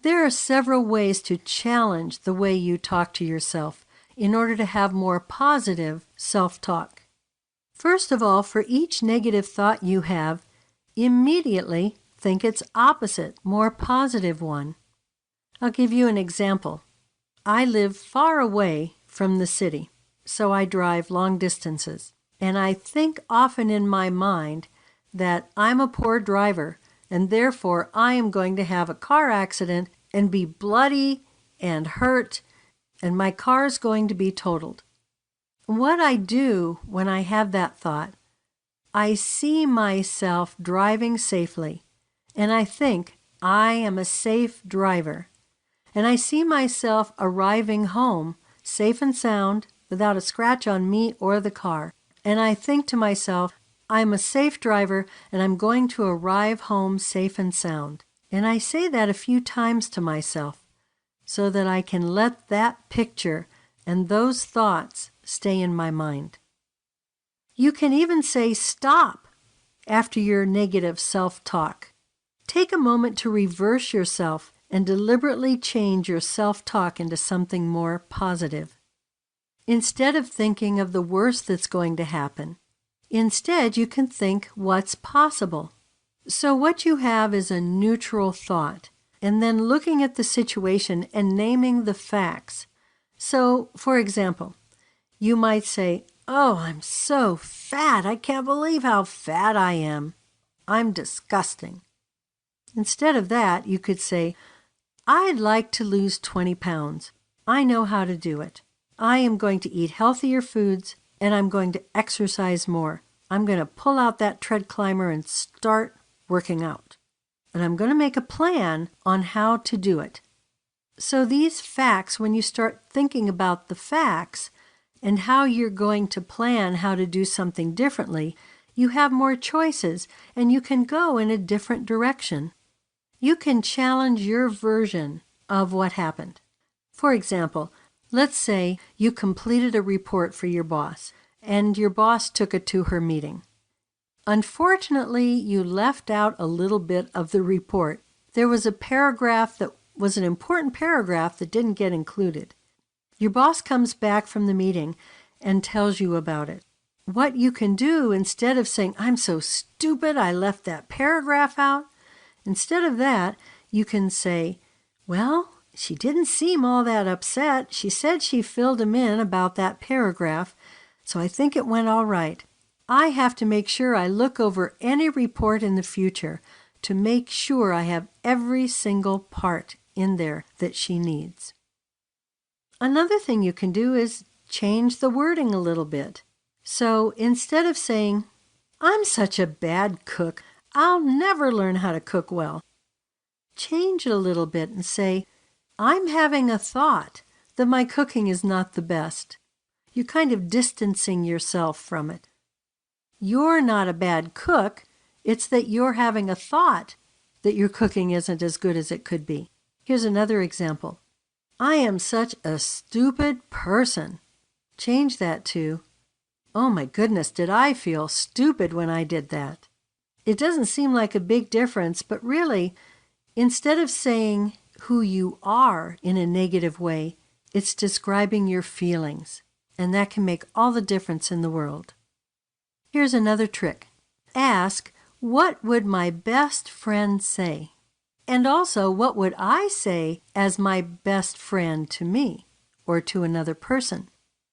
There are several ways to challenge the way you talk to yourself in order to have more positive self-talk. First of all, for each negative thought you have, immediately think its opposite, more positive one. I'll give you an example. I live far away from the city, so I drive long distances, and I think often in my mind that I'm a poor driver, and therefore I am going to have a car accident and be bloody and hurt, and my car's going to be totaled. What I do when I have that thought, I see myself driving safely, and I think I am a safe driver. And I see myself arriving home safe and sound without a scratch on me or the car. And I think to myself, I'm a safe driver and I'm going to arrive home safe and sound. And I say that a few times to myself so that I can let that picture and those thoughts stay in my mind. You can even say stop after your negative self-talk. Take a moment to reverse yourself and deliberately change your self-talk into something more positive. Instead of thinking of the worst that's going to happen, instead you can think what's possible. So what you have is a neutral thought, and then looking at the situation and naming the facts. So, for example, you might say, "Oh, I'm so fat. I can't believe how fat I am. I'm disgusting." Instead of that, you could say, "I'd like to lose 20 pounds. I know how to do it. I am going to eat healthier foods and I'm going to exercise more. I'm going to pull out that tread climber and start working out. And I'm going to make a plan on how to do it." So these facts, when you start thinking about the facts and how you're going to plan how to do something differently, you have more choices and you can go in a different direction. You can challenge your version of what happened. For example, let's say you completed a report for your boss, and your boss took it to her meeting. Unfortunately, you left out a little bit of the report. There was a paragraph that was an important paragraph that didn't get included. Your boss comes back from the meeting and tells you about it. What you can do, instead of saying, "I'm so stupid, I left that paragraph out," instead of that, you can say, "Well, she didn't seem all that upset. She said she filled him in about that paragraph, so I think it went all right. I have to make sure I look over any report in the future to make sure I have every single part in there that she needs." Another thing you can do is change the wording a little bit. So instead of saying, "I'm such a bad cook, I'll never learn how to cook well," change it a little bit and say, "I'm having a thought that my cooking is not the best." You're kind of distancing yourself from it. You're not a bad cook. It's that you're having a thought that your cooking isn't as good as it could be. Here's another example. "I am such a stupid person." Change that to, "Oh my goodness, did I feel stupid when I did that?" It doesn't seem like a big difference, but really, instead of saying who you are in a negative way, it's describing your feelings, and that can make all the difference in the world. Here's another trick. Ask, "What would my best friend say?" And also, "What would I say as my best friend to me or to another person?"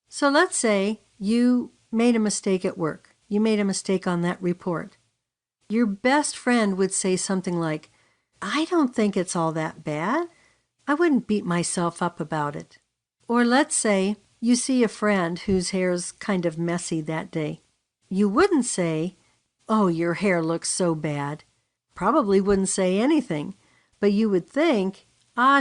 So let's say you made a mistake at work. You made a mistake on that report. Your best friend would say something like, "I don't think it's all that bad. I wouldn't beat myself up about it." Or let's say you see a friend whose hair's kind of messy that day. You wouldn't say, "Oh, your hair looks so bad." Probably wouldn't say anything, but you would think,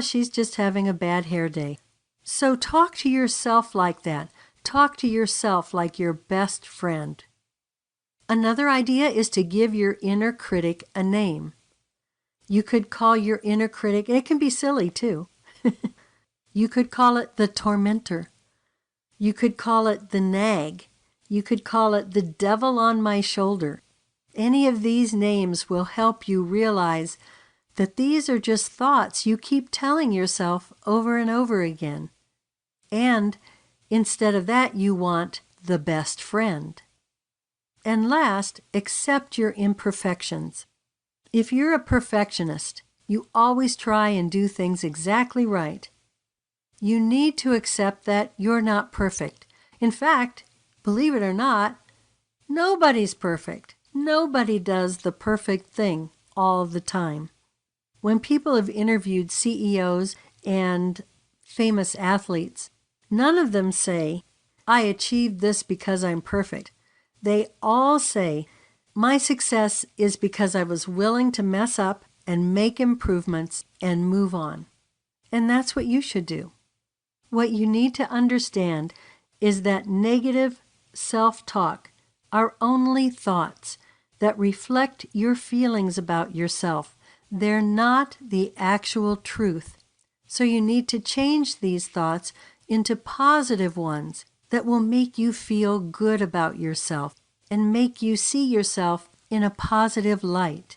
she's just having a bad hair day. So talk to yourself like that. Talk to yourself like your best friend. Another idea is to give your inner critic a name. You could call your inner critic, and it can be silly too. You could call it the tormentor. You could call it the nag. You could call it the devil on my shoulder. Any of these names will help you realize that these are just thoughts you keep telling yourself over and over again. And instead of that, you want the best friend. And last, accept your imperfections. If you're a perfectionist, you always try and do things exactly right. You need to accept that you're not perfect. In fact, believe it or not, nobody's perfect. Nobody does the perfect thing all the time. When people have interviewed CEOs and famous athletes, none of them say, "I achieved this because I'm perfect." They all say, "My success is because I was willing to mess up and make improvements and move on." And that's what you should do. What you need to understand is that negative self-talk are only thoughts that reflect your feelings about yourself. They're not the actual truth. So you need to change these thoughts into positive ones that will make you feel good about yourself and make you see yourself in a positive light.